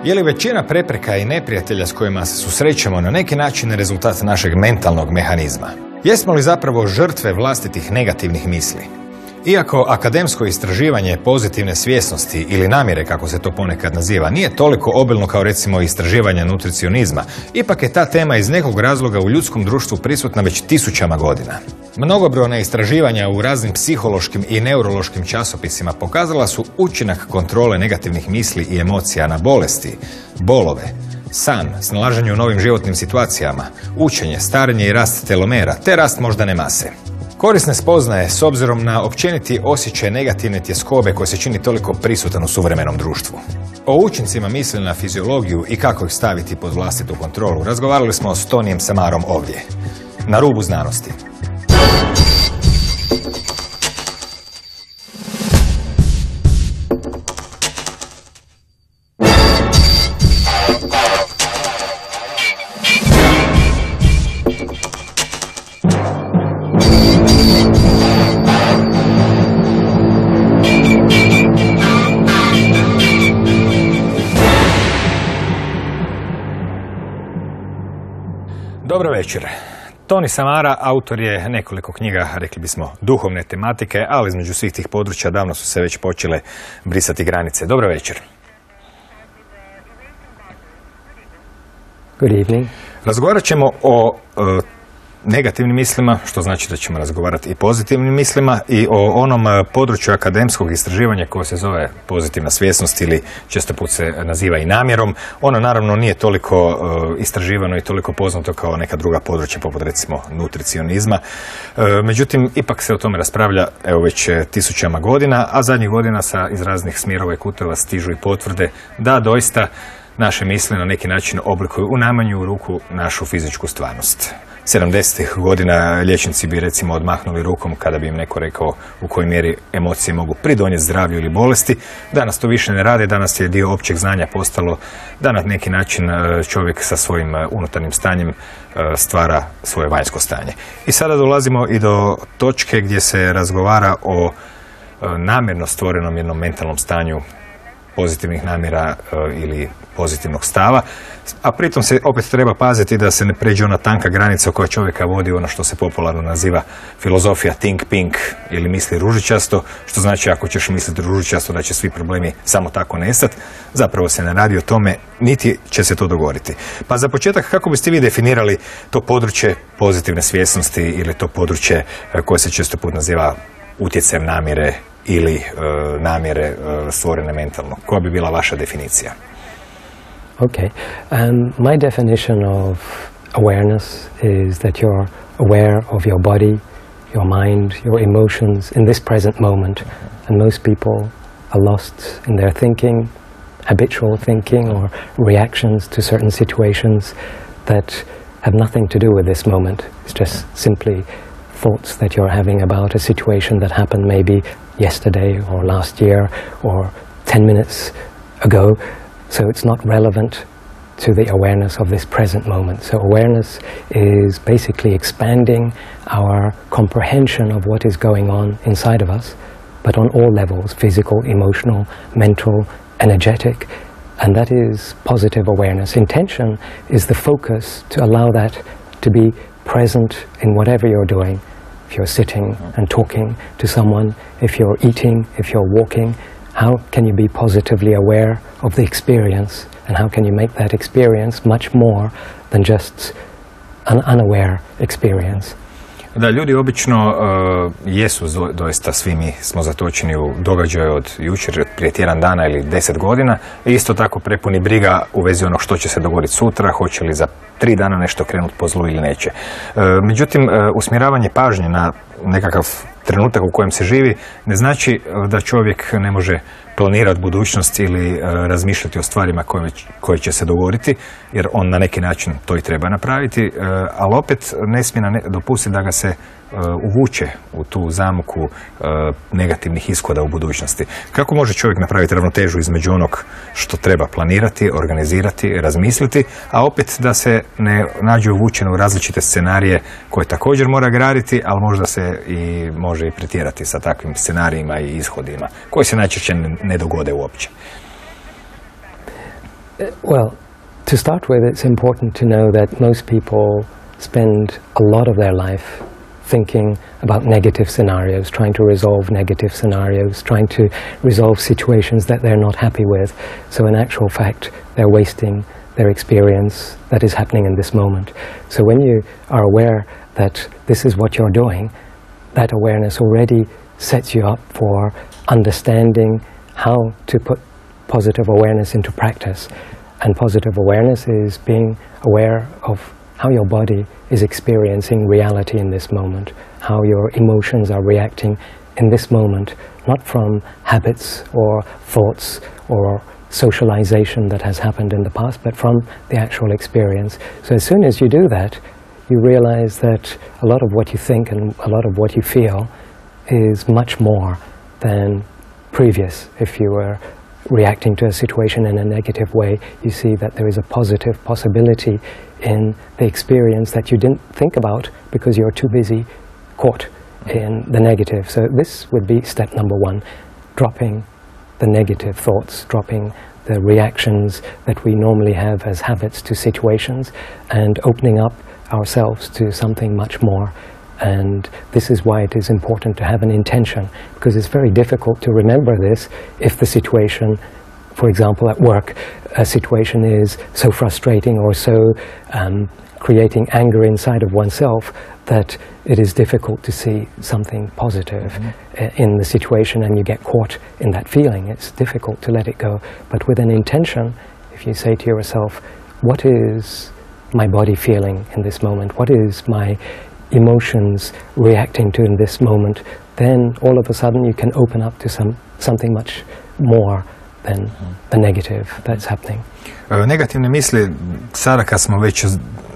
Je li većina prepreka i neprijatelja s kojima se susrećemo na neki način rezultat našeg mentalnog mehanizma? Jesmo li zapravo žrtve vlastitih negativnih misli? Iako akademsko istraživanje pozitivne svjesnosti ili namjere, kako se to ponekad naziva, nije toliko obilno kao recimo istraživanje nutricionizma, ipak je ta tema iz nekog razloga u ljudskom društvu prisutna već tisućama godina. Mnogobrojna istraživanja u raznim psihološkim i neurološkim časopisima pokazala su učinak kontrole negativnih misli i emocija na bolesti, bolove, san, snalaženje u novim životnim situacijama, učenje, starenje i rast telomera, te rast moždane mase. Korisne spoznaje s obzirom na općeniti osjećaj negativne tjeskobe koje se čini toliko prisutan u suvremenom društvu. O učincima misli na fiziologiju i kako ih staviti pod vlastitu kontrolu razgovarali smo s Tonijem Samarom ovdje, na rubu znanosti. Dobro večer. Toni Samara autor je nekoliko knjiga, rekli bismo, duhovne tematike, ali između svih tih područja davno su se već počele brisati granice. Dobro večer. Good evening. Razgovarat ćemo o negativnim mislima, što znači da ćemo razgovarati i pozitivnim mislima, i o onom području akademskog istraživanja koje se zove pozitivna svjesnost ili često put se naziva i namjerom. Ono naravno nije toliko istraživano i toliko poznato kao neka druga područja poput recimo nutricionizma. Međutim, ipak se o tome raspravlja evo već tisućama godina, a zadnjih godina iz raznih smjerova i kuteva stižu i potvrde da doista naše misli na neki način oblikuju u najmanju ruku našu fizičku stvarnost. 70. godina liječnici bi recimo odmahnuli rukom kada bi im neko rekao u kojoj mjeri emocije mogu pridonijeti zdravlju ili bolesti. Danas to više ne rade, danas je dio općeg znanja postalo da na neki način čovjek sa svojim unutarnjim stanjem stvara svoje vanjsko stanje. I sada dolazimo i do točke gdje se razgovara o namjerno stvorenom jednom mentalnom stanju pozitivnih namjera ili pozitivnog stava, a pritom se opet treba paziti da se ne pređe ona tanka granica koja čovjeka vodi ono što se popularno naziva filozofija think pink ili misli ružičasto, što znači ako ćeš misliti ružičasto da će svi problemi samo tako nestati. Zapravo se ne radi o tome, niti će se to dogoditi. Pa za početak, kako biste vi definirali to područje pozitivne svjesnosti ili to područje koje se često put naziva utjecajem namjere ili namjere stvorene mentalno? Koja bi bila vaša definicija? Okay. My definition of awareness is that you're aware of your body, your mind, your emotions in this present moment. And most people are lost in their thinking, habitual thinking or reactions to certain situations that have nothing to do with this moment. It's just simply thoughts that you're having about a situation that happened maybe yesterday or last year or 10 minutes ago. So it's not relevant to the awareness of this present moment. So awareness is basically expanding our comprehension of what is going on inside of us, but on all levels, physical, emotional, mental, energetic, and that is positive awareness. Intention is the focus to allow that to be present in whatever you're doing. If you're sitting and talking to someone, if you're eating, if you're walking, how can you be positively aware of the experience, and how can you make that experience much more than just an unaware experience? Da, ljudi obično jesu doista, svi mi smo zatočeni u događaju od jučer, prije tjedan dana ili 10 godina, i isto tako prepuni briga u vezi onog što će se dogoditi sutra, hoće li za 3 dana nešto krenuti po zlu ili neće. Međutim, usmjeravanje pažnje na nekakav trenutak u kojem se živi ne znači da čovjek ne može planirati budućnost ili razmišljati o stvarima koje će se dogoditi, jer on na neki način to i treba napraviti, ali opet ne smije dopustiti da ga se uvuče u tu zamku negativnih ishoda u budućnosti. Kako može čovjek napraviti ravnotežu između onog što treba planirati, organizirati, razmisliti, a opet da se ne nađe uvučen u različite scenarije koje također mora graditi, ali možda se i može i pretjerati sa takvim scenarijima i ishodima koji se najčešće ne dogode uopće? Well, to start with, it's important to know that most people spend a lot of their life thinking about negative scenarios, trying to resolve negative scenarios, trying to resolve situations that they're not happy with. So in actual fact, they're wasting their experience that is happening in this moment. So when you are aware that this is what you're doing, that awareness already sets you up for understanding how to put positive awareness into practice. And positive awareness is being aware of how your body is experiencing reality in this moment, how your emotions are reacting in this moment, not from habits or thoughts or socialization that has happened in the past, but from the actual experience. So as soon as you do that, you realize that a lot of what you think and a lot of what you feel is much more than previous. If you were reacting to a situation in a negative way, you see that there is a positive possibility in the experience that you didn't think about because you're too busy caught in the negative. So this would be step number one, dropping the negative thoughts, dropping the reactions that we normally have as habits to situations, and opening up ourselves to something much more. And this is why it is important to have an intention, because it's very difficult to remember this if the situation, for example at work, a situation is so frustrating or so creating anger inside of oneself that it is difficult to see something positive in the situation, and you get caught in that feeling. It's difficult to let it go. But with an intention, if you say to yourself, what is my body feeling in this moment? What is my emotions reacting to in this moment? Then all of a sudden you can open up to something much more than the negative that's happening. Negativne misli, sada kad smo već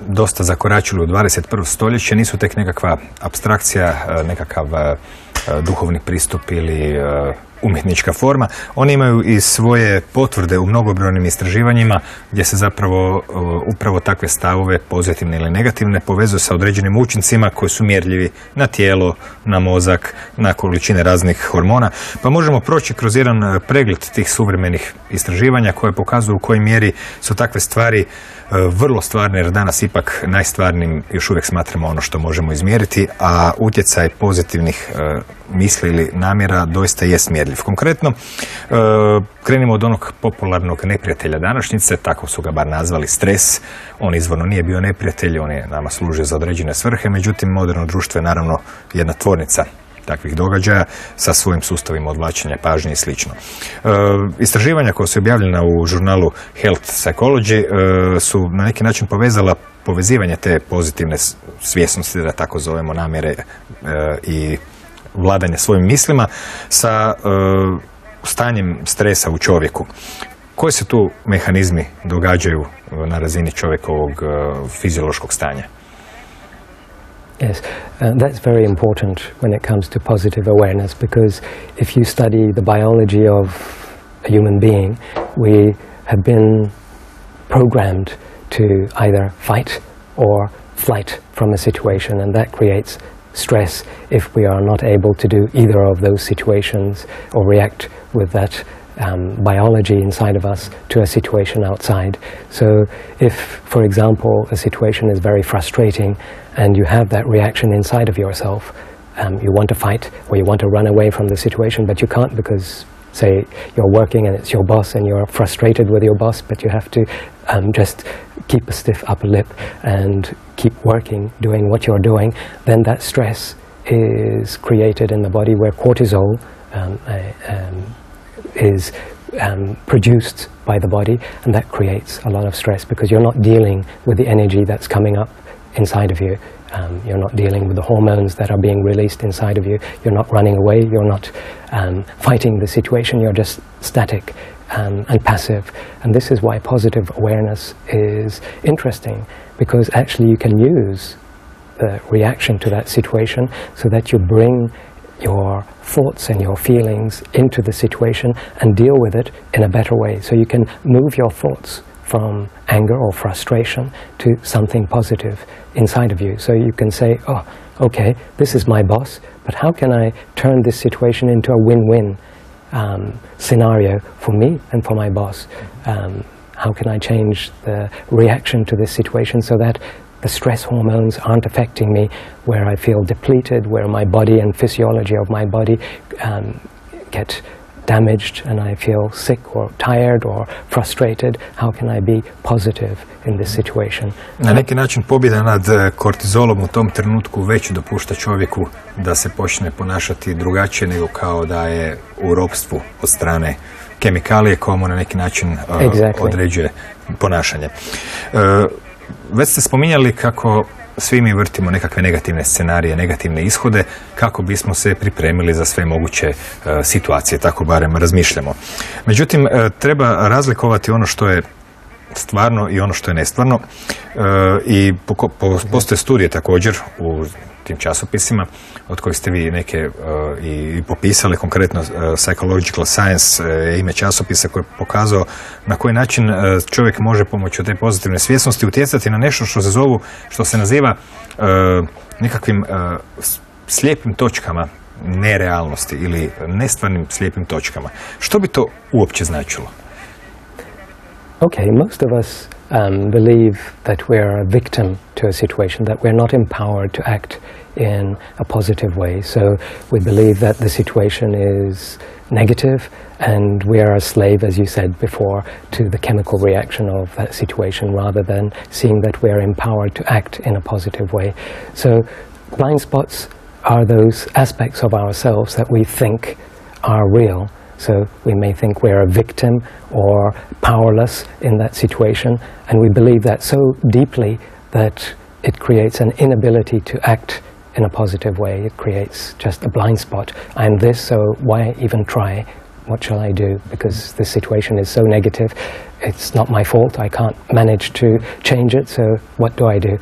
dosta zakoračili u 21. stoljeće, nisu tek nekakva apstrakcija, nekakav duhovni pristup ili umjetnička forma. Oni imaju i svoje potvrde u mnogobrojnim istraživanjima gdje se zapravo upravo takve stavove, pozitivne ili negativne, povezuju sa određenim učincima koji su mjerljivi na tijelo, na mozak, na količine raznih hormona. Pa možemo proći kroz jedan pregled tih suvremenih istraživanja koje pokazuju u kojoj mjeri su takve stvari vrlo stvarne, jer danas ipak najstvarnijim još uvijek smatramo ono što možemo izmjeriti, a utjecaj pozitivnih misli ili namjera doista jest mjerljiv. Konkretno, krenimo od onog popularnog neprijatelja današnjice, tako su ga bar nazvali, stres. On izvorno nije bio neprijatelj, on je nama služio za određene svrhe, međutim moderno društvo je naravno jedna tvornica takvih događaja sa svojim sustavima odvlačenja pažnje i sl. Istraživanja koja su objavljena u žurnalu Health Psychology su na neki način povezala povezivanje te pozitivne svjesnosti, da tako zovemo, namjere i vladanje svojim mislima sa stanjem stresa u čovjeku. Koji se tu mehanizmi događaju na razini čovjekovog fiziološkog stanja? Yes, that's very important when it comes to positive awareness, because if you study the biology of a human being, we have been programmed to either fight or flight from a situation, and that creates stress if we are not able to do either of those situations or react with that biology inside of us to a situation outside. So if, for example, a situation is very frustrating and you have that reaction inside of yourself, you want to fight or you want to run away from the situation, but you can't because, say, you're working and it's your boss and you're frustrated with your boss, but you have to just keep a stiff upper lip and keep working, doing what you're doing, then that stress is created in the body where cortisol is produced by the body, and that creates a lot of stress because you're not dealing with the energy that's coming up inside of you. You're not dealing with the hormones that are being released inside of you. You're not running away. You're not fighting the situation. You're just static and passive. And this is why positive awareness is interesting, because actually you can use the reaction to that situation so that you bring your thoughts and your feelings into the situation and deal with it in a better way. So you can move your thoughts from anger or frustration to something positive inside of you. So you can say, oh, okay, this is my boss, but how can I turn this situation into a win-win scenario for me and for my boss? how can I change the reaction to this situation so that the stress hormones aren't affecting me, where I feel depleted, where my body and physiology of my body get damaged and I feel sick or tired or frustrated. How can I be positive in this situation? Na neki način pobjeda nad kortizolom u tom trenutku već dopušta čovjeku da se počne ponašati drugačije nego kao da je u ropstvu od strane kemikalije koja mu na neki način određuje ponašanje. Već ste spominjali kako svi mi vrtimo nekakve negativne scenarije, negativne ishode kako bismo se pripremili za sve moguće situacije, tako barem razmišljamo. Međutim, treba razlikovati ono što je stvarno i ono što je nestvarno i postoje studije također u tim časopisima od kojih ste vi neke i popisali, konkretno Psychological Science je ime časopisa koji je pokazao na koji način čovjek može pomoću te pozitivne svjesnosti utjecati na nešto što se naziva nekakvim slijepim točkama nerealnosti ili nestvarnim slijepim točkama. Što bi to uopće značilo? Okay, most of us believe that we're a victim to a situation, that we're not empowered to act in a positive way. So we believe that the situation is negative and we are a slave, as you said before, to the chemical reaction of that situation rather than seeing that we're empowered to act in a positive way. So blind spots are those aspects of ourselves that we think are real. So we may think we're a victim or powerless in that situation, and we believe that so deeply that it creates an inability to act in a positive way. It creates just a blind spot. I'm this, so why even try? What shall I do? Because this situation is so negative. It's not my fault. I can't manage to change it, so what do I do?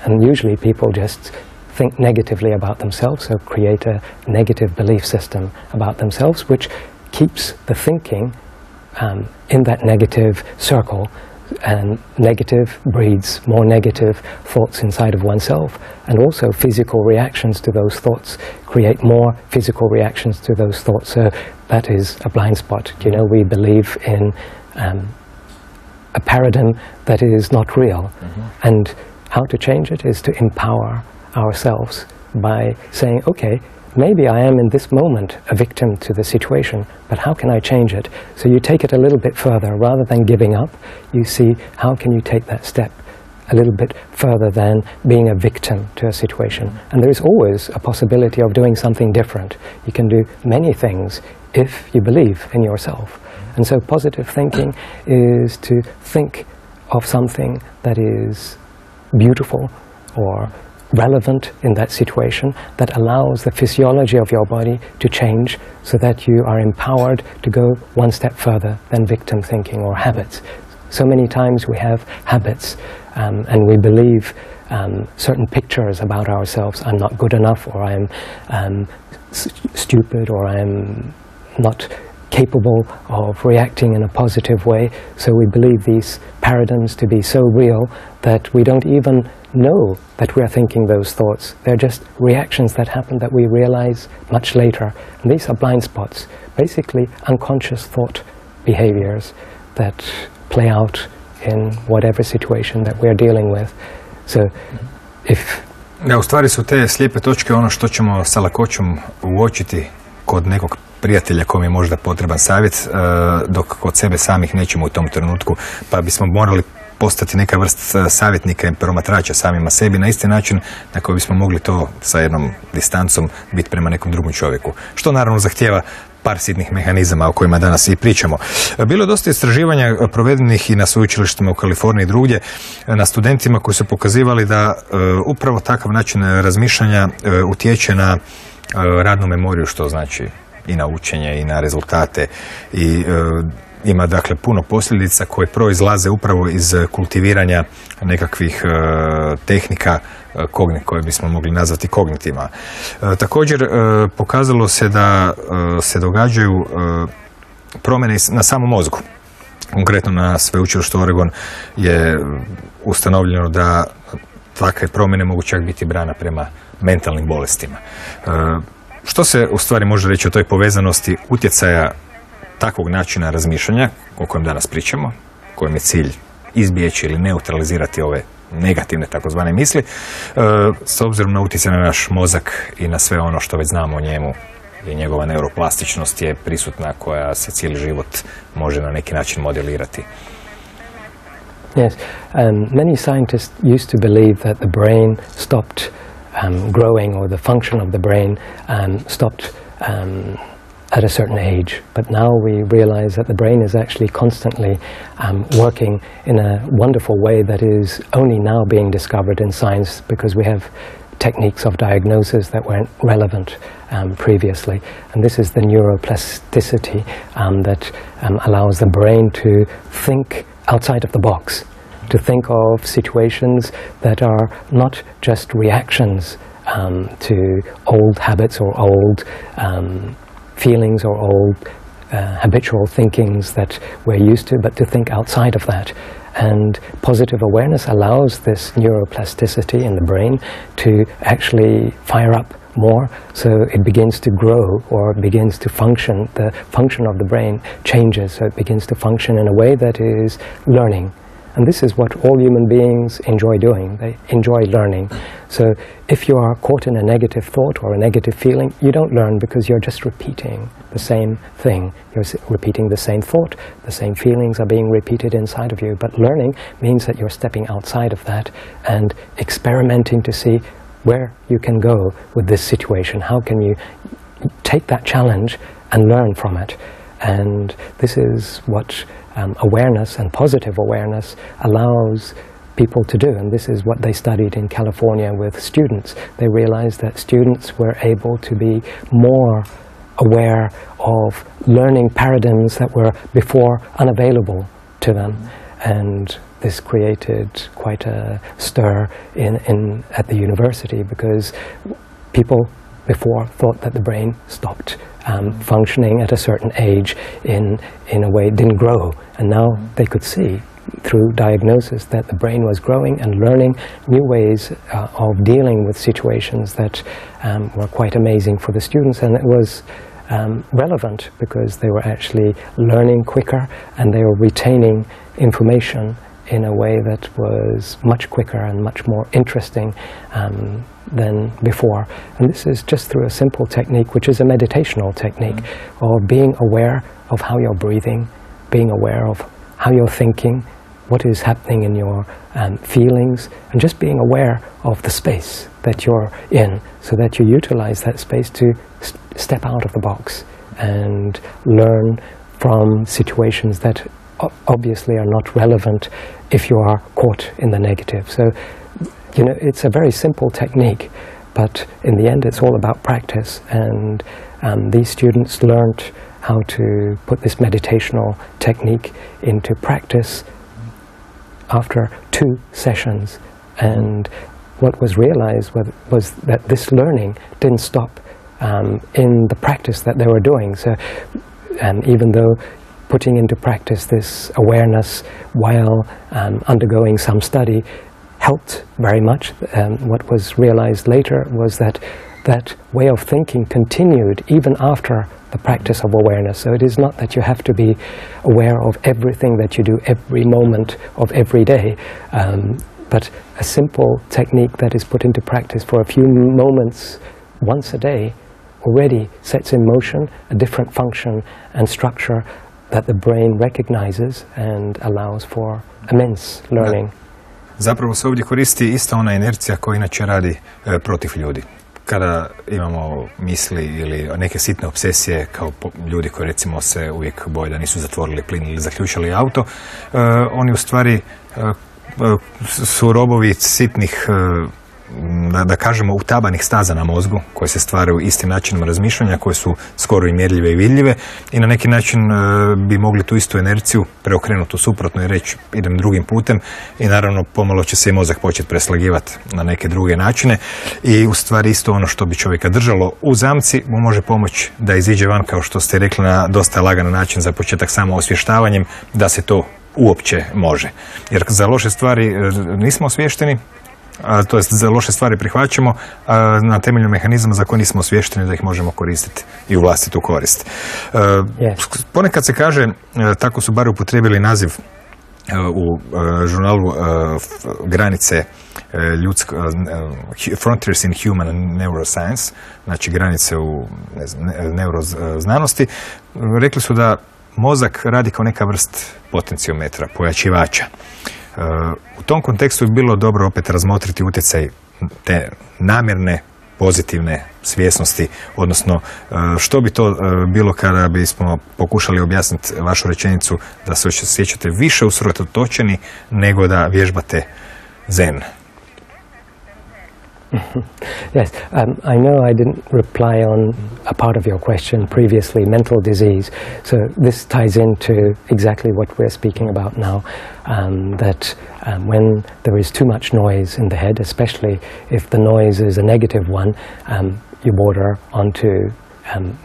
And usually people just think negatively about themselves, so create a negative belief system about themselves, which keeps the thinking in that negative circle, and negative breeds more negative thoughts inside of oneself, and also physical reactions to those thoughts create more physical reactions to those thoughts. So that is a blind spot. You know, we believe in a paradigm that is not real, and how to change it is to empower ourselves by saying, okay, maybe I am in this moment a victim to the situation, but how can I change it? So you take it a little bit further. Rather than giving up, you see how can you take that step a little bit further than being a victim to a situation. And there is always a possibility of doing something different. You can do many things if you believe in yourself. And so positive thinking is to think of something that is beautiful or relevant in that situation, that allows the physiology of your body to change so that you are empowered to go one step further than victim thinking or habits. So many times we have habits and we believe certain pictures about ourselves. I'm not good enough, or I'm stupid, or I'm not capable of reacting in a positive way. So we believe these paradigms to be so real that we don't even know that we are thinking those thoughts. They're just reactions that happen that we realize much later. And these are blind spots, basically unconscious thought behaviors that play out in whatever situation that we're dealing with. So if... Ja, u stvari su te slijepe točke ono što ćemo sa lakoćom uočiti kod nekog prijatelja kom je možda potreban savjet, dok kod sebe samih nećemo u tom trenutku, pa bismo morali postati neka vrst savjetnika i promatrača samima sebi na isti način na koji bismo mogli to sa jednom distancom biti prema nekom drugom čovjeku. Što naravno zahtijeva par sitnih mehanizama o kojima danas i pričamo. Bilo je dosta istraživanja provedenih i na sveučilištima u Kaliforniji i drugdje na studentima koji su pokazivali da upravo takav način razmišljanja utječe na radnu memoriju, što znači i na učenje i na rezultate, i ima dakle puno posljedica koje proizlaze upravo iz kultiviranja nekakvih tehnika koje bismo mogli nazvati kognitivima. Također pokazalo se da se događaju promjene na samom mozgu. Konkretno na sveučilištu Oregon je ustanovljeno da takve promjene mogu čak biti brana prema mentalnim bolestima. Što se u stvari može reći o toj povezanosti utjecaja takvog načina razmišljanja o kojem danas pričamo kojem je cilj izbjeći ili neutralizirati ove negativne takozvane misli, s obzirom na utjecaj na naš mozak i na sve ono što već znamo o njemu, i njegova neuroplastičnost je prisutna koja se cijeli život može na neki način modelirati. Yes, many scientists used to believe that the brain stopped growing, or the function of the brain stopped at a certain age. But now we realize that the brain is actually constantly working in a wonderful way that is only now being discovered in science, because we have techniques of diagnosis that weren't relevant previously. And this is the neuroplasticity that allows the brain to think outside of the box, to think of situations that are not just reactions to old habits or old feelings or old habitual thinkings that we're used to, but to think outside of that. And positive awareness allows this neuroplasticity in the brain to actually fire up more, so it begins to grow, or begins to function. The function of the brain changes, so it begins to function in a way that is learning. And this is what all human beings enjoy doing. They enjoy learning. So if you are caught in a negative thought or a negative feeling, you don't learn, because you're just repeating the same thing. You're repeating the same thought, the same feelings are being repeated inside of you. But learning means that you're stepping outside of that and experimenting to see where you can go with this situation. How can you take that challenge and learn from it? And this is what awareness and positive awareness allows people to do. And this is what they studied in California with students. They realized that students were able to be more aware of learning paradigms that were before unavailable to them. And this created quite a stir at the university, because people before thought that the brain stopped functioning at a certain age in a way it didn't grow, and now they could see through diagnosis that the brain was growing and learning new ways of dealing with situations that were quite amazing for the students. And it was relevant because they were actually learning quicker, and they were retaining information in a way that was much quicker and much more interesting than before. And this is just through a simple technique, which is a meditational technique of being aware of how you're breathing, being aware of how you're thinking, what is happening in your feelings, and just being aware of the space that you're in, so that you utilize that space to step out of the box and learn from situations that obviously are not relevant if you are caught in the negative. So, you know, it's a very simple technique, but in the end it's all about practice. And these students learned how to put this meditational technique into practice after 2 sessions. And what was realized was that this learning didn't stop in the practice that they were doing. So even though putting into practice this awareness while undergoing some study helped very much, what was realized later was that that way of thinking continued even after the practice of awareness. So it is not that you have to be aware of everything that you do every moment of every day, but a simple technique that is put into practice for a few moments once a day already sets in motion a different function and structure that the brain recognizes and allows for immense learning. Zapravo se ovdje koristi ista ona inercija koja inače radi protiv ljudi. Kada imamo misli ili neke sitne obsesije, kao ljudi koji recimo se uvijek boje da nisu zatvorili plin ili zaključali auto, oni u stvari su robovi sitnih, da kažemo, utabanih staza na mozgu koje se stvaraju istim načinom razmišljanja, koje su skoro i mjerljive i vidljive, i na neki način bi mogli tu istu inerciju preokrenuti u suprotno i reći idem drugim putem, i naravno pomalo će se i mozak početi preslagivati na neke druge načine, i u stvari isto ono što bi čovjeka držalo u zamci mu može pomoći da iziđe van, kao što ste rekli, na dosta lagan način, za početak samo osvještavanjem da se to uopće može. Jer za loše stvari nismo osviješteni, to jest za loše stvari prihvaćamo na temelju mehanizama za koje nismo osviješteni da ih možemo koristiti i u vlastitu korist. Ponekad se kaže, tako su bar upotrijebili naziv u žurnalu granice Frontiers in Human Neuroscience, znači granice u neuroznanosti, rekli su da mozak radi kao neka vrst potenciometra, pojačivača. U tom kontekstu bi bilo dobro opet razmotriti utjecaj te namjerne pozitivne svjesnosti, odnosno što bi to bilo kada bismo pokušali objasniti vašu rečenicu da se osjećate više usredotočeni nego da vježbate zen. Yes, I know I didn't reply on a part of your question previously, mental disease. So this ties into exactly what we're speaking about now, that when there is too much noise in the head, especially if the noise is a negative one, you border onto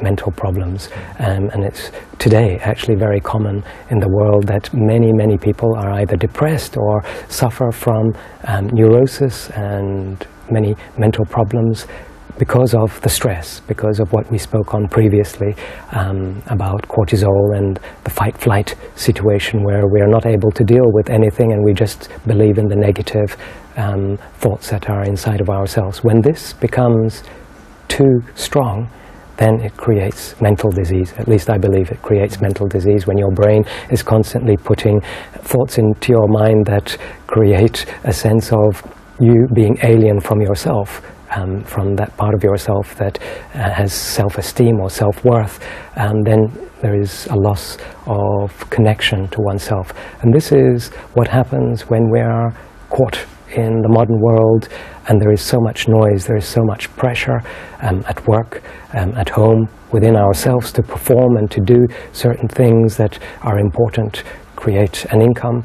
mental problems. And it's today actually very common in the world that many people are either depressed or suffer from neurosis and many mental problems because of the stress, because of what we spoke on previously about cortisol and the fight-flight situation where we are not able to deal with anything and we just believe in the negative thoughts that are inside of ourselves. When this becomes too strong, then it creates mental disease. At least I believe it creates mental disease when your brain is constantly putting thoughts into your mind that create a sense of you being alien from yourself, from that part of yourself that has self-esteem or self-worth, and then there is a loss of connection to oneself. And this is what happens when we are caught in the modern world and there is so much noise, there is so much pressure at work, at home, within ourselves to perform and to do certain things that are important, create an income,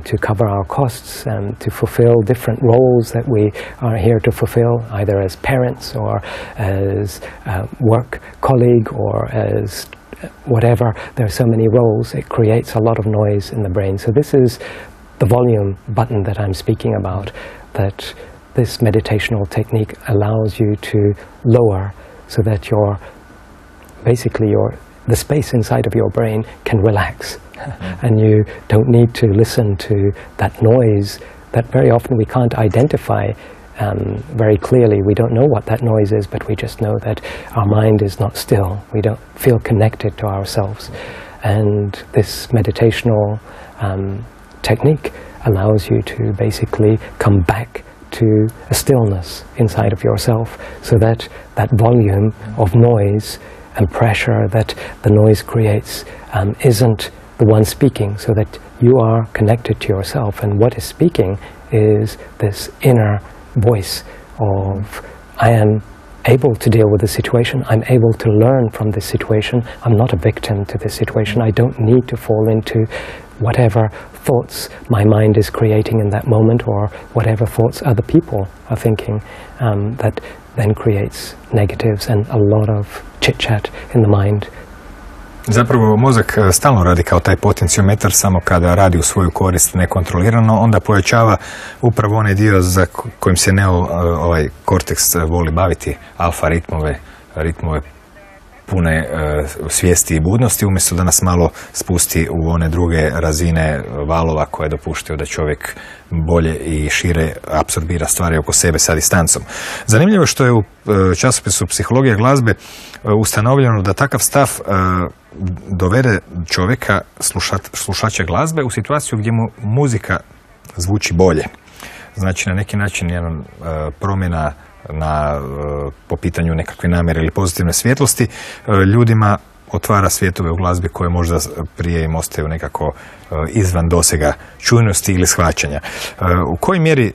to cover our costs, to fulfill different roles that we are here to fulfill, either as parents or as a work colleague or as whatever. There are so many roles. It creates a lot of noise in the brain. So this is the volume button that I'm speaking about, that this meditational technique allows you to lower so that the space inside of your brain can relax. And you don't need to listen to that noise that very often we can't identify very clearly. We don't know what that noise is, but we just know that our mind is not still. We don't feel connected to ourselves. And this meditational technique allows you to basically come back to a stillness inside of yourself, so that that volume of noise and pressure that the noise creates isn't the one speaking, so that you are connected to yourself, and what is speaking is this inner voice of, I am able to deal with the situation, I'm able to learn from this situation, I'm not a victim to this situation, I don't need to fall into whatever thoughts my mind is creating in that moment, or whatever thoughts other people are thinking, that then creates negatives and a lot of chit-chat in the mind. Zapravo mozak stalno radi kao taj potenciometar, samo kada radi u svoju korist nekontrolirano, onda pojačava upravo onaj dio za kojim se ovaj korteks voli baviti, alfa ritmove pune svijesti i budnosti, umjesto da nas malo spusti u one druge razine valova koje dopuštaju da čovjek bolje i šire apsorbira stvari oko sebe sa distancom. Zanimljivo što je u časopisu Psihologija glazbe ustanovljeno da takav stav dovede čovjeka, slušača glazbe, u situaciju gdje mu muzika zvuči bolje. Znači na neki način jedan promjena po pitanju nekakve namjere ili pozitivne svjetlosti ljudima otvara svjetove u glazbi koje možda prije im ostaju nekako izvan dosega čujnosti ili shvaćanja. U kojoj mjeri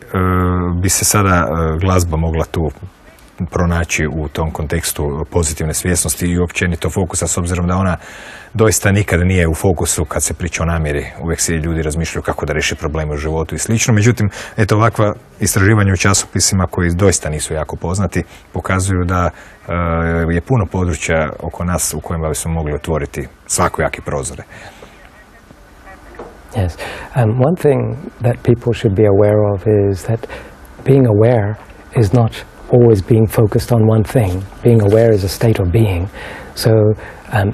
bi se sada glazba mogla tu pronaći u tom kontekstu pozitivne svjesnosti i općenito fokusa, s obzirom da ona doista nikada nije u fokusu kad se priča o namjeri. Uvijek se ljudi razmišljaju kako da riješe probleme u životu i slično. Međutim, eto, ovakva istraživanja u časopisima koji doista nisu jako poznati pokazuju da je puno područja oko nas u kojima bismo mogli otvoriti svakojake prozore. Yes. One thing that people should be aware of is that being aware is not always being focused on one thing. Being aware is a state of being. So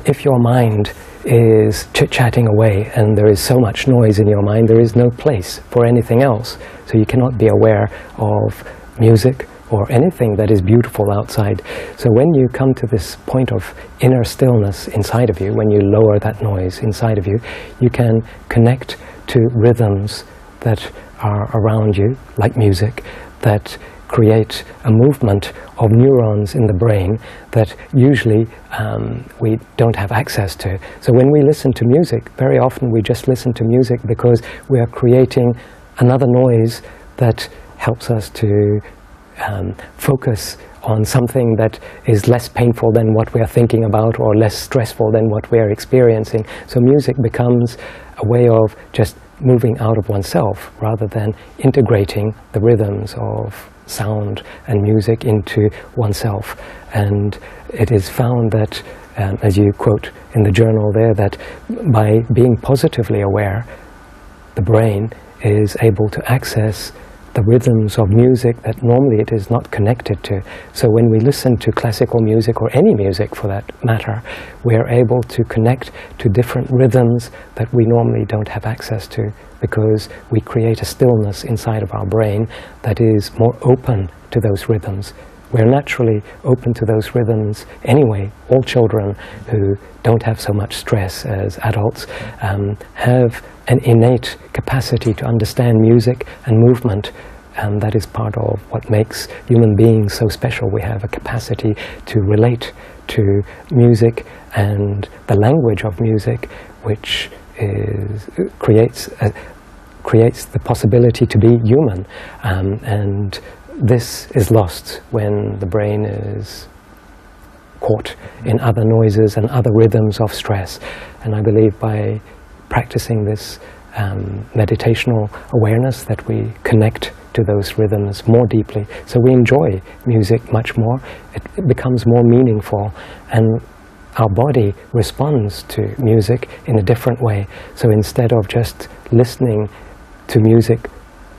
if your mind is chit-chatting away and there is so much noise in your mind, there is no place for anything else. So you cannot be aware of music or anything that is beautiful outside. So when you come to this point of inner stillness inside of you, when you lower that noise inside of you, you can connect to rhythms that are around you, like music, that create a movement of neurons in the brain that usually we don't have access to. So when we listen to music, very often we just listen to music because we are creating another noise that helps us to focus on something that is less painful than what we are thinking about or less stressful than what we are experiencing. So music becomes a way of just moving out of oneself rather than integrating the rhythms of sound and music into oneself. And it is found that, as you quote in the journal there, that by being positively aware, the brain is able to access the rhythms of music that normally it is not connected to. So when we listen to classical music, or any music for that matter, we are able to connect to different rhythms that we normally don't have access to, because we create a stillness inside of our brain that is more open to those rhythms. We're naturally open to those rhythms anyway. All children who don't have so much stress as adults have an innate capacity to understand music and movement, and that is part of what makes human beings so special. We have a capacity to relate to music and the language of music, which creates the possibility to be human, and this is lost when the brain is caught in other noises and other rhythms of stress. And I believe by practicing this meditational awareness that we connect to those rhythms more deeply. So we enjoy music much more, it becomes more meaningful, and our body responds to music in a different way. So instead of just listening to music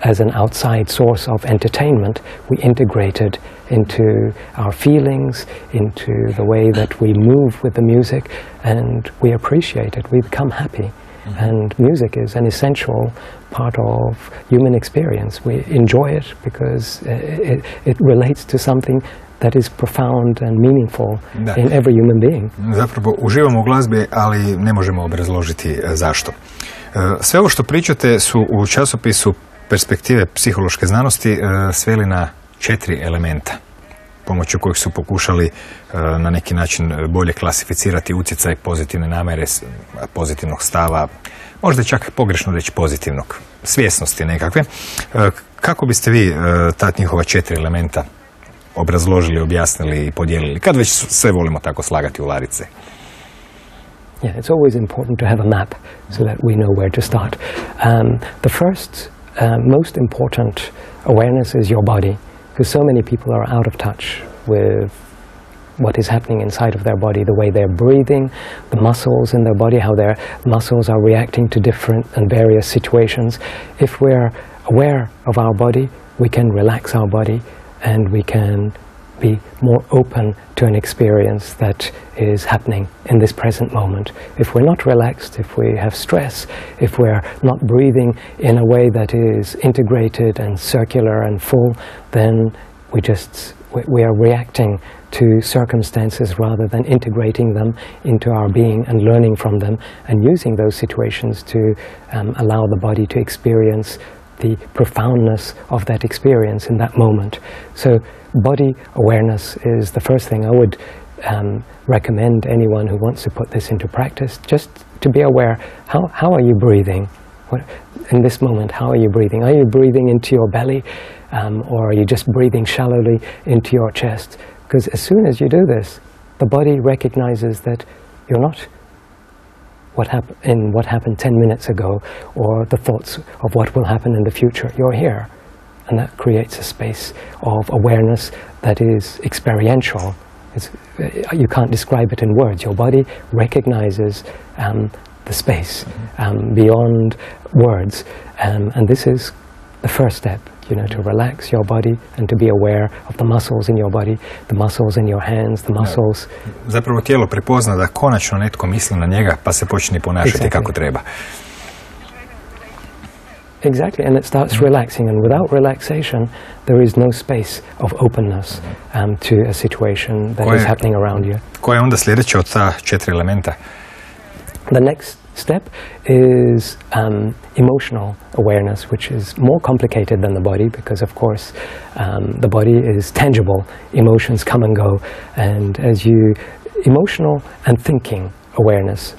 as an outside source of entertainment, we integrate it into our feelings, into the way that we move with the music, and we appreciate it, we become happy. And music is an essential part of human experience. We enjoy it because it relates to something that is profound and meaningful in every human being. Zapravo uživamo u glazbi, ali ne možemo obrazložiti zašto. Sve ovo što pričate su u časopisu Perspektive psihološke znanosti sveli na 4 elementa, pomoću kojih su pokušali na neki način bolje klasificirati utjecaj pozitivne namjere, pozitivnog stava, možda čak pogrešno reći pozitivnog, svjesnosti nekakve. Kako biste vi ta njihova 4 elementa obrazložili, objasnili i podijelili, kad već sve volimo tako slagati u ladice? Yeah, it's always important to have a map so that we know where to start. The first most important awareness is your body, because so many people are out of touch with what is happening inside of their body, the way they're breathing, the muscles in their body, how their muscles are reacting to different and various situations. If we're aware of our body, we can relax our body and we can be more open to an experience that is happening in this present moment. If we're not relaxed, if we have stress, if we're not breathing in a way that is integrated and circular and full, then we are reacting to circumstances rather than integrating them into our being and learning from them and using those situations to allow the body to experience the profoundness of that experience in that moment. So body awareness is the first thing I would recommend anyone who wants to put this into practice, just to be aware, how are you breathing? In this moment, how are you breathing? Are you breathing into your belly, or are you just breathing shallowly into your chest? Because as soon as you do this, the body recognizes that you're not what happened 10 minutes ago, or the thoughts of what will happen in the future. You're here. And that creates a space of awareness that is experiential. You can't describe it in words. Your body recognizes the space beyond words. And this is the first step. you know, to relax your body and to be aware of the muscles in your body, the muscles in your hands, the muscles. Zapravo tijelo prepozna da konačno netko misli na njega pa se počne ponašati kako treba. Exactly, and it starts relaxing, and without relaxation there is no space of openness to a situation that is happening around you. Koja je onda sljedeća od ta 4 elementa? The next step is emotional awareness, which is more complicated than the body because, of course, the body is tangible. Emotions come and go, and emotional and thinking awareness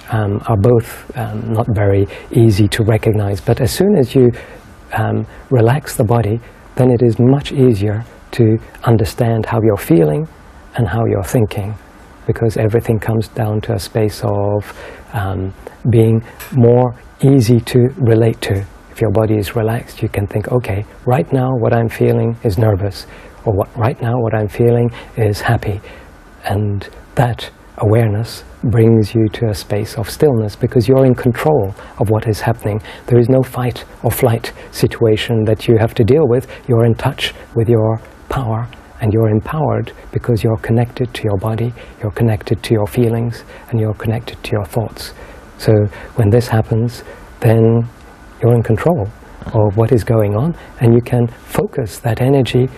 are both not very easy to recognize. But as soon as you relax the body, then it is much easier to understand how you're feeling and how you're thinking, because everything comes down to a space of being more easy to relate to. If your body is relaxed, you can think, okay, right now what I'm feeling is nervous, or right now what I'm feeling is happy. And that awareness brings you to a space of stillness because you're in control of what is happening. There is no fight or flight situation that you have to deal with. You're in touch with your power, and you're empowered because you're connected to your body, you're connected to your feelings, and you're connected to your thoughts. So when this happens, then you're in control of what is going on, and you can focus that energy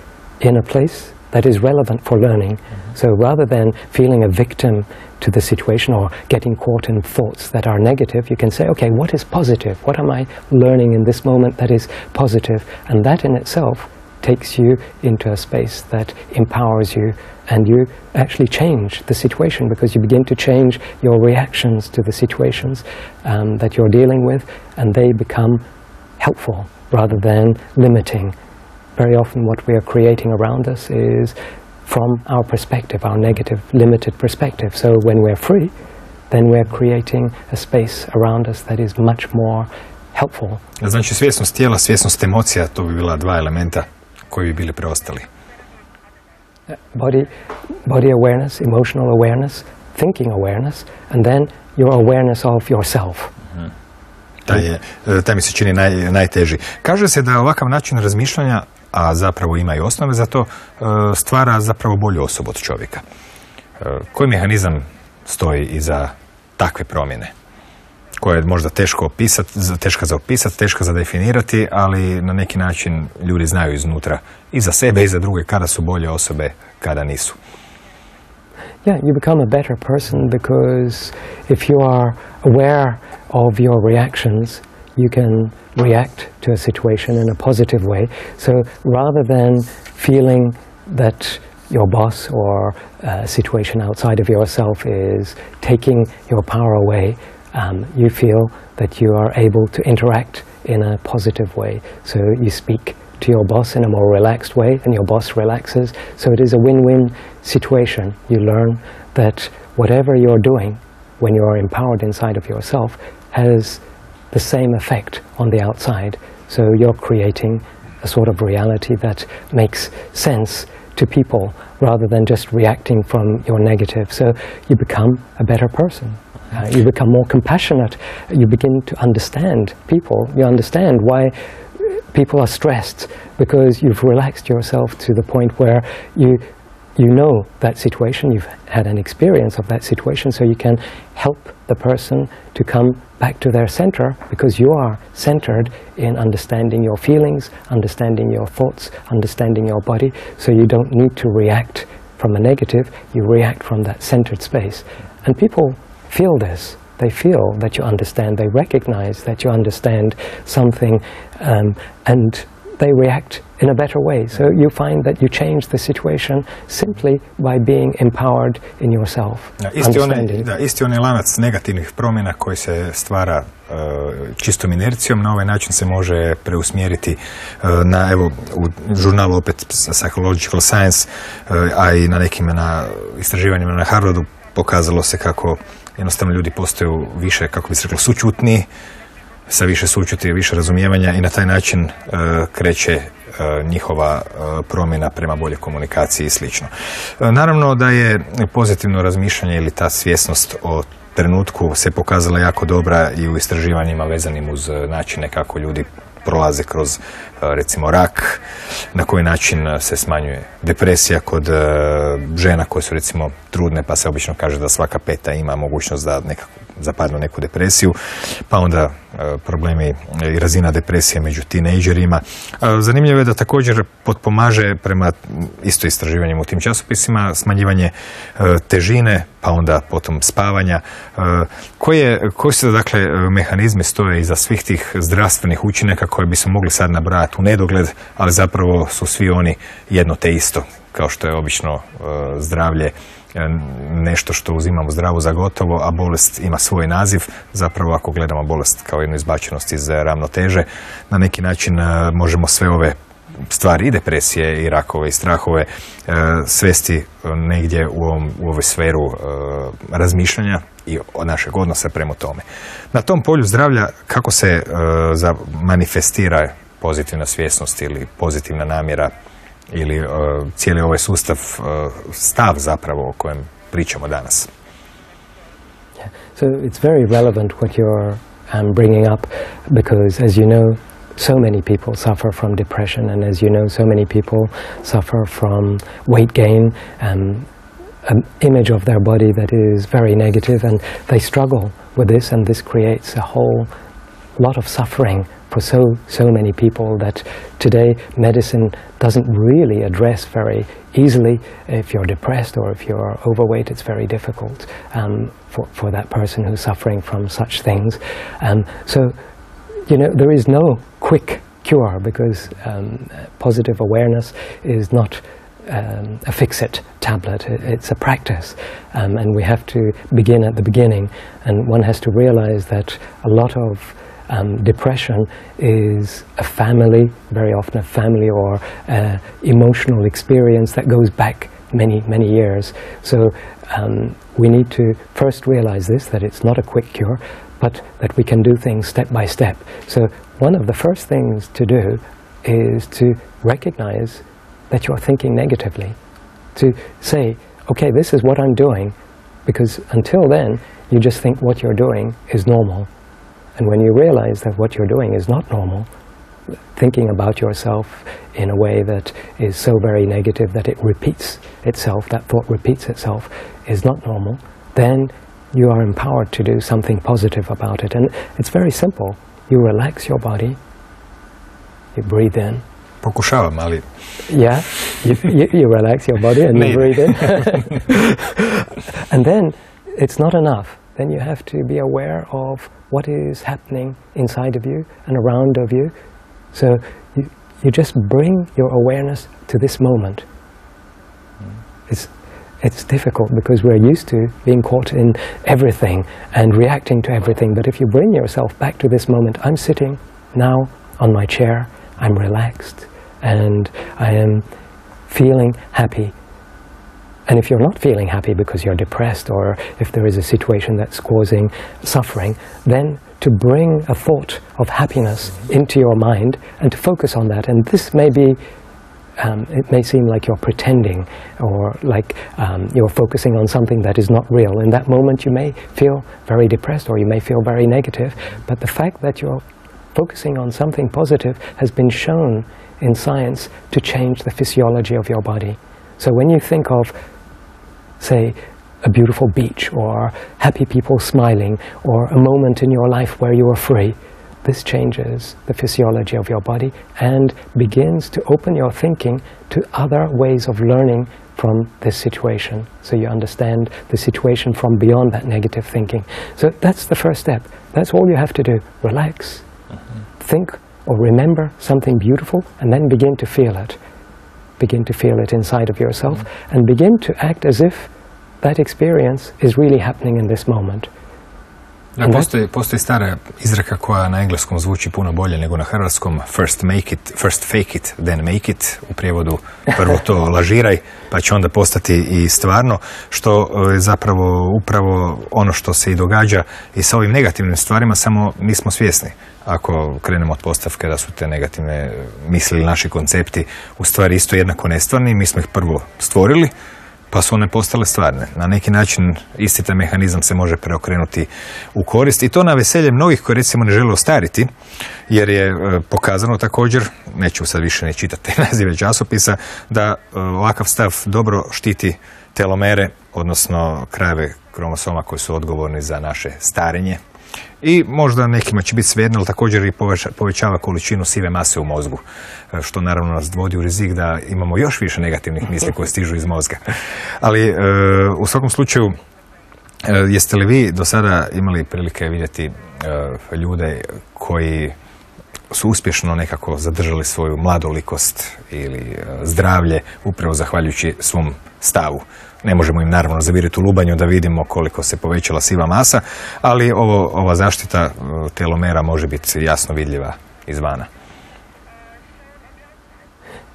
in a place that is relevant for learning. So rather than feeling a victim to the situation or getting caught in thoughts that are negative, you can say, okay, what is positive? What am I learning in this moment that is positive? And that in itself takes you into a space that empowers you, and you actually change the situation because you begin to change your reactions to the situations that you're dealing with, and they become helpful rather than limiting. Very often what we are creating around us is from our perspective, our negative, limited perspective. So when we're free, then we're creating a space around us that is much more helpful. Znači svjesnost tijela, svjesnost emocija, to bi bila 2 elementa koji bi bili preostali. Body awareness, emotional awareness, thinking awareness, and then your awareness of yourself. Taj mi se čini najteži. Kaže se da ovakav način razmišljanja, a zapravo ima i osnove za to, stvara zapravo bolju osobu od čovjeka. Koji mehanizam stoji iza takve promjene? Koja je možda teška za opisati, teška za definirati, ali na neki način ljudi znaju iznutra i za sebe i za druge kada su bolje osobe, kada nisu. Yeah, you become a better person because if you are aware of your reactions, you can react to a situation in a positive way. So rather than feeling that your boss or a situation outside of yourself is taking your power away, you feel that you are able to interact in a positive way. So you speak to your boss in a more relaxed way, and your boss relaxes. So it is a win-win situation. You learn that whatever you're doing when you're empowered inside of yourself has the same effect on the outside. So you're creating a sort of reality that makes sense to people rather than just reacting from your negative. So you become a better person. You become more compassionate. You begin to understand people. You understand why people are stressed because you've relaxed yourself to the point where you know that situation, you've had an experience of that situation, so you can help the person to come back to their center because you are centered in understanding your feelings, understanding your thoughts, understanding your body, so you don't need to react from a negative, you react from that centered space. And people feel this. They feel that you understand, they recognize that you understand something, and they react in a better way. So you find that you change the situation simply by being empowered in yourself. Isti onaj lanac negativnih promjena koji se stvara čistom inercijom, na ovaj način se može preusmjeriti na, evo, u žurnalu opet Psychological Science, a i na nekim istraživanjima na Harvardu pokazalo se kako jednostavno ljudi postaju više, kako bi se reklo, sućutniji, sa više sućuti, više razumijevanja i na taj način kreće njihova promjena prema boljoj komunikaciji i slično. Naravno da je pozitivno razmišljanje ili ta svjesnost o trenutku se pokazala jako dobra i u istraživanjima vezanim uz načine kako ljudi prolaze kroz recimo rak, na koji način se smanjuje depresija kod žena koje su recimo trudne, pa se obično kaže da svaka peta ima mogućnost da zapadnu neku depresiju, pa onda problemi i razina depresije među tinejdžerima. Zanimljivo je da također potpomaže prema isto istraživanjem u tim časopisima smanjivanje težine, pa onda potom spavanja. Koji su dakle mehanizmi stoje iza svih tih zdravstvenih učinaka koje bi se mogli sad nabrajati u nedogled, ali zapravo su svi oni jedno te isto, kao što je obično zdravlje nešto što uzimamo zdravo za gotovo, a bolest ima svoj naziv. Zapravo ako gledamo bolest kao jednu izbačenost iz ravnoteže, na neki način možemo sve ove stvari i depresije i rakove i strahove svesti negdje u ovoj sferu razmišljanja i našeg odnosa prema tome. Na tom polju zdravlja kako se manifestira pozitivna svjesnost ili pozitivna namjera ili cijeli ovaj sustav, stav zapravo o kojem pričamo danas? Yeah. So it's very relevant what you're bringing up, because as you know, so many people suffer from depression, and as you know, so many people suffer from weight gain and an image of their body that is very negative, and they struggle with this, and this creates a whole lot of suffering for so many people that today medicine doesn't really address very easily. If you're depressed or if you're overweight, it's very difficult for that person who's suffering from such things. So, you know, there is no quick cure, because positive awareness is not a fix-it tablet. It's a practice, and we have to begin at the beginning, and one has to realize that a lot of depression is a family, very often a family or emotional experience that goes back many years. So we need to first realize this, that it's not a quick cure, but that we can do things step by step. So one of the first things to do is to recognize that you're thinking negatively. To say, okay, this is what I'm doing, because until then you just think what you're doing is normal. And when you realize that what you're doing is not normal, thinking about yourself in a way that is so very negative that it repeats itself, that thought repeats itself, is not normal, then you are empowered to do something positive about it. And it's very simple. You relax your body, you breathe in. Pokušavam, ali... Yeah, you relax your body and you breathe in. And then it's not enough. Then you have to be aware of what is happening inside of you and around of you. So you just bring your awareness to this moment. It's difficult because we're used to being caught in everything and reacting to everything. But if you bring yourself back to this moment, I'm sitting now on my chair, I'm relaxed, and I am feeling happy. And if you're not feeling happy because you're depressed, or if there is a situation that's causing suffering, then to bring a thought of happiness into your mind and to focus on that. And this may be, it may seem like you're pretending, or like you're focusing on something that is not real. In that moment you may feel very depressed, or you may feel very negative, but the fact that you're focusing on something positive has been shown in science to change the physiology of your body. So when you think of, say, a beautiful beach, or happy people smiling, or a moment in your life where you are free, this changes the physiology of your body and begins to open your thinking to other ways of learning from this situation. So you understand the situation from beyond that negative thinking. So that's the first step. That's all you have to do. Relax, think or remember something beautiful, and then begin to feel it. Begin to feel it inside of yourself, and begin to act as if that experience is really happening in this moment. Da, postoji stara izreka koja na engleskom zvuči puno bolje nego na hrvatskom. First fake it, then make it. U prijevodu prvo to lažiraj, pa će onda postati i stvarno, što je zapravo upravo ono što se i događa i sa ovim negativnim stvarima, samo nismo svjesni. Ako krenemo od postavke da su te negativne misli ili naši koncepti u stvari isto jednako nestvarni, mi smo ih prvo stvorili, pa su one postale stvarne. Na neki način isti taj mehanizam se može preokrenuti u korist i to na veselje mnogih koji recimo ne žele ostariti, jer je pokazano također, neću sad više ne čitati nazive časopisa, da ovakav stav dobro štiti telomere, odnosno krajeve kromosoma koji su odgovorni za naše starenje. I možda nekima će biti svejedno, ali također i povećava količinu sive mase u mozgu, što naravno nas dovodi u rizik da imamo još više negativnih misli koje stižu iz mozga. Ali u svakom slučaju, jeste li vi do sada imali prilike vidjeti ljude koji su uspješno nekako zadržali svoju mladolikost ili zdravlje upravo zahvaljujući svom stavu? Ne možemo im naravno zaviriti u lubanju da vidimo koliko se povećala siva masa, ali ova zaštita telomera može biti jasno vidljiva izvana.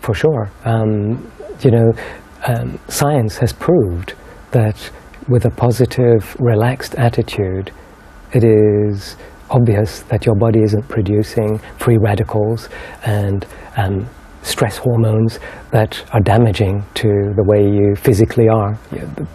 For sure. Science has proved that with a positive, relaxed attitude, it is obvious that your body isn't producing free radicals and stress hormones that are damaging to the way you physically are,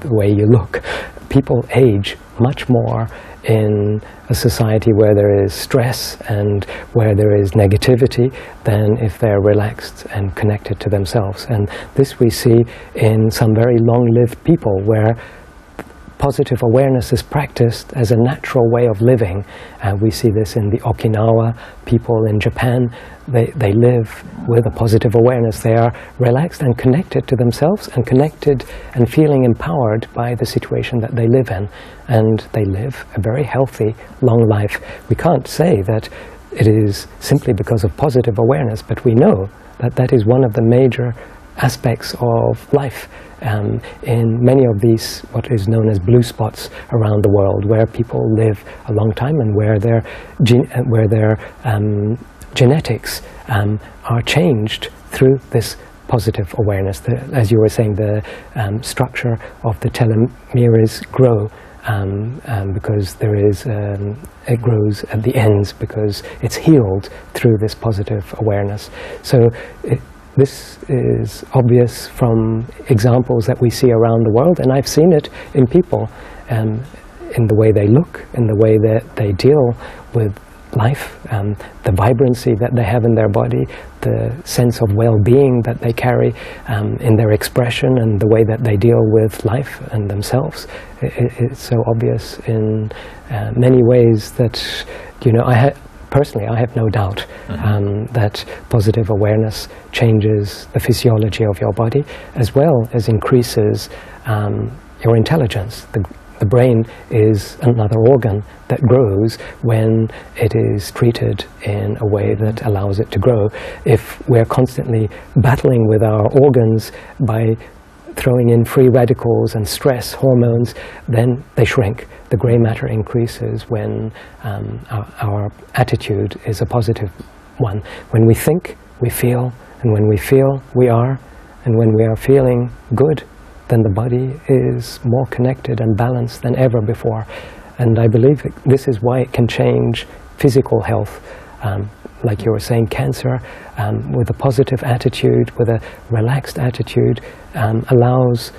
the way you look. People age much more in a society where there is stress and where there is negativity than if they're relaxed and connected to themselves. And this we see in some very long-lived people where positive awareness is practiced as a natural way of living. We see this in the Okinawa people in Japan. They live with a positive awareness. They are relaxed and connected to themselves and connected and feeling empowered by the situation that they live in. And they live a very healthy, long life. We can't say that it is simply because of positive awareness, but we know that that is one of the major aspects of life. In many of these, what is known as blue spots around the world, where people live a long time and where their genetics are changed through this positive awareness. As you were saying, the structure of the telomeres grow because there is it grows at the ends because it's healed through this positive awareness. So this is obvious from examples that we see around the world, and I've seen it in people, in the way they look, in the way that they deal with life, the vibrancy that they have in their body, the sense of well-being that they carry in their expression and the way that they deal with life and themselves. It's so obvious in many ways that, personally, I have no doubt that positive awareness changes the physiology of your body as well as increases your intelligence. The brain is another organ that grows when it is treated in a way that allows it to grow. If we're constantly battling with our organs by throwing in free radicals and stress hormones, then they shrink. The grey matter increases when our attitude is a positive one. When we think, we feel, and when we feel, we are, and when we are feeling good, then the body is more connected and balanced than ever before. And I believe this is why it can change physical health. Like you were saying, cancer, with a positive attitude, with a relaxed attitude, allows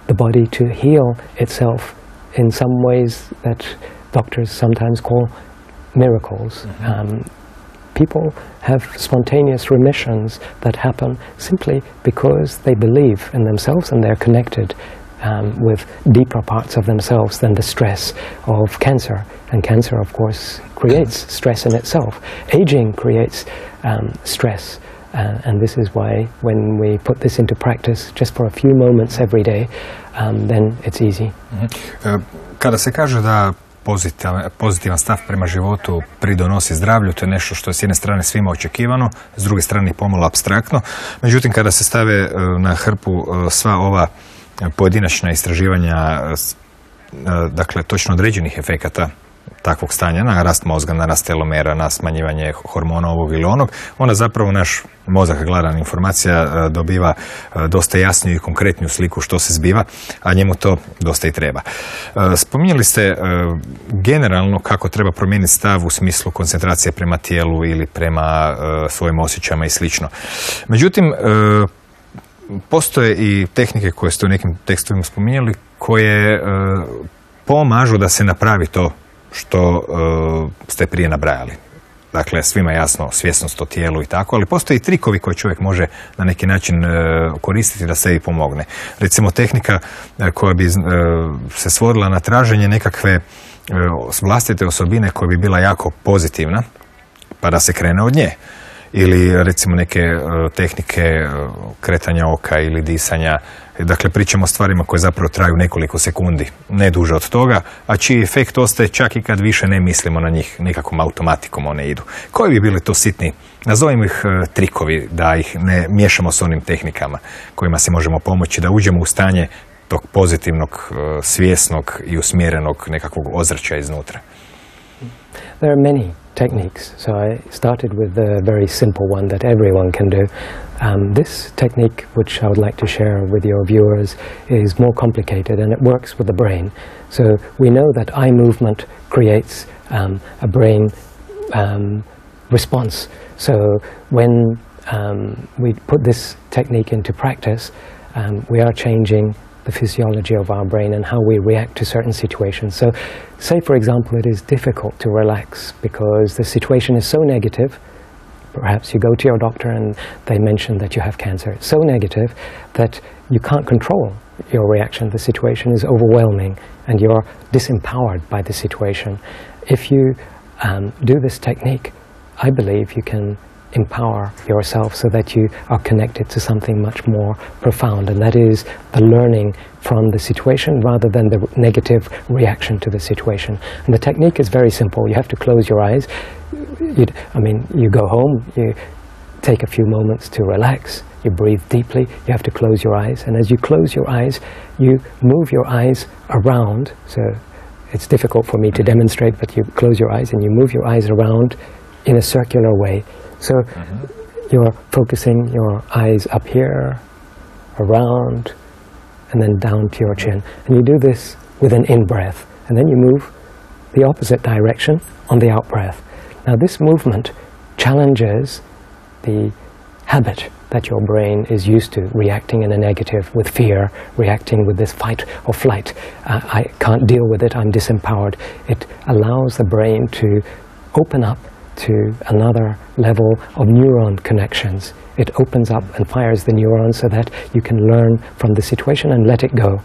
the body to heal itself in some ways that doctors sometimes call miracles. People have spontaneous remissions that happen simply because they believe in themselves and they're connected with deeper parts of themselves than the stress of cancer. And cancer, of course, creates stress in itself. Aging creates stress. And this is why when we put this into practice just for a few moments every day, then it's easy. Kada se kaže da pozitivan stav prema životu pridonosi zdravlju, to je nešto što je s jedne strane svima očekivano, s druge strane pomalo apstraktno. Međutim, kada se stave na hrpu sva ova pojedinačna istraživanja, dakle točno određenih efekata takvog stanja, na rast mozga, na rast telomera, na smanjivanje hormona ovog ili onog, onda zapravo naš mozak, gladan informacija, dobiva dosta jasniju i konkretniju sliku što se zbiva, a njemu to dosta i treba. Spominjali ste generalno kako treba promijeniti stav u smislu koncentracije prema tijelu ili prema svojim osjećajima i slično. Međutim, postoje i tehnike koje ste u nekim tekstovima spominjali koje pomažu da se napravi to što ste prije nabrajali. Dakle, svima jasno, svjesnost o tijelu i tako, ali postoje i trikovi koje čovjek može na neki način koristiti da sebi pomogne. Recimo, tehnika koja bi se svodila na traženje nekakve vlastite osobine koja bi bila jako pozitivna, pa da se krene od nje. Ili recimo neke tehnike kretanja oka ili disanja. Dakle, pričamo o stvarima koje zapravo traju nekoliko sekundi, ne duže od toga, a čiji efekt ostaje čak i kad više ne mislimo na njih, nekakvom automatikom one idu. Koji bi bili to sitni, nazovimo ih trikovi, da ih ne miješamo s onim tehnikama kojima si možemo pomoći, da uđemo u stanje tog pozitivnog, svjesnog i usmjerenog nekakvog ozračja iznutra? There are many techniques. So I started with the very simple one that everyone can do. This technique, which I would like to share with your viewers, is more complicated and it works with the brain. So we know that eye movement creates a brain response. So when we put this technique into practice, we are changing the physiology of our brain and how we react to certain situations. So, say for example, it is difficult to relax because the situation is so negative. Perhaps you go to your doctor and they mention that you have cancer. It's so negative that you can't control your reaction. The situation is overwhelming and you're disempowered by the situation. If you do this technique, I believe you can empower yourself so that you are connected to something much more profound, and that is the learning from the situation rather than the negative reaction to the situation. And the technique is very simple. You have to close your eyes. You go home, you take a few moments to relax, you breathe deeply, you have to close your eyes, and as you close your eyes, you move your eyes around. So it's difficult for me to demonstrate, but you close your eyes and you move your eyes around in a circular way. So you're focusing your eyes up here, around, and then down to your chin. And you do this with an in-breath. And then you move the opposite direction on the out-breath. Now this movement challenges the habit that your brain is used to, reacting in a negative with fear, reacting with this fight or flight. I can't deal with it, I'm disempowered. It allows the brain to open up to another level of neuron connections. It opens up and fires the neurons so that you can learn from the situation and let it go.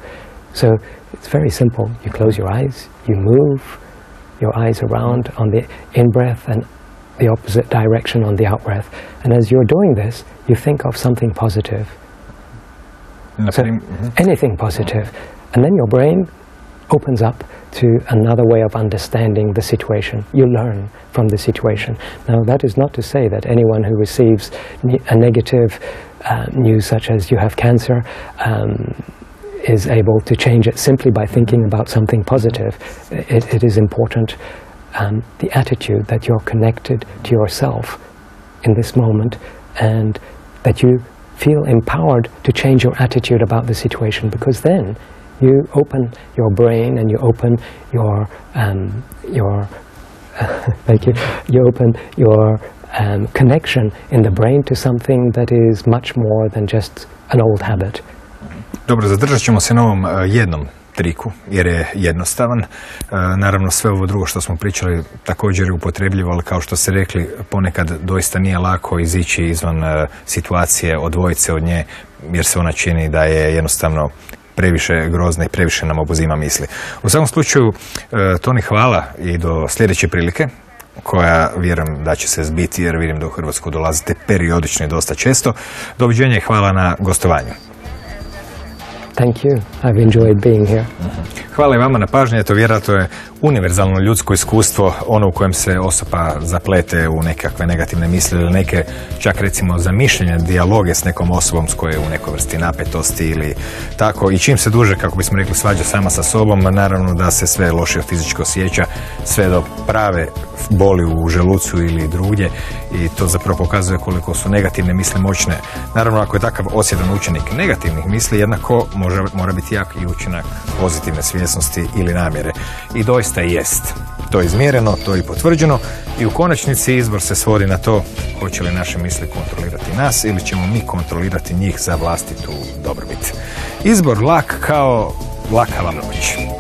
So it's very simple. You close your eyes, you move your eyes around on the in-breath and the opposite direction on the out-breath. And as you're doing this, you think of something positive. So anything positive. And then your brain opens up to another way of understanding the situation. You learn from the situation. Now, that is not to say that anyone who receives a negative news such as you have cancer is able to change it simply by thinking about something positive. It is important, the attitude that you're connected to yourself in this moment and that you feel empowered to change your attitude about the situation, because then you open your brain and you open your thank you. You open your connection in the brain to something that is much more than just an old habit. Dobro, zadržat ćemo se na ovom jednom triku, jer je jednostavan. Naravno, sve ovo drugo što smo pričali također je upotrebljivo, ali kao što ste rekli, ponekad doista nije lako izići izvan situacije, odvojiti se od nje, jer se ona čini da je jednostavno previše grozna i previše nam obuzima misli. U svakom slučaju, Toni, hvala i do sljedeće prilike, koja vjerujem da će se zbiti, jer vidim da u Hrvatsku dolazite periodično i dosta često. Doviđenja i hvala na gostovanju. Thank you. I've enjoyed being here. Hvala i vama na pažnji. To vjerojatno je univerzalno ljudsko iskustvo, ono u kojem se osoba zaplete u nekakve negativne misli ili neke, čak recimo zamišljene dijaloge s nekom osobom s koje je u nekoj vrsti napetosti ili tako. I čim se duže, kako bismo rekli, svađa sama sa sobom, naravno da se sve lošije fizičko osjeća, sve do prave boli u želucu ili drugdje, i to zapravo pokazuje koliko su negativne misli moćne. Naravno, ako je takav osjetan učenik negativnih misli, jednako mora biti jak i učinak pozitivne svjesnosti ili namjere. I doista jest. To je izmjereno, to je i potvrđeno i u konačnici izbor se svodi na to hoće li naše misli kontrolirati nas ili ćemo mi kontrolirati njih za vlastitu dobrobit. Izbor lak kao lakava noć.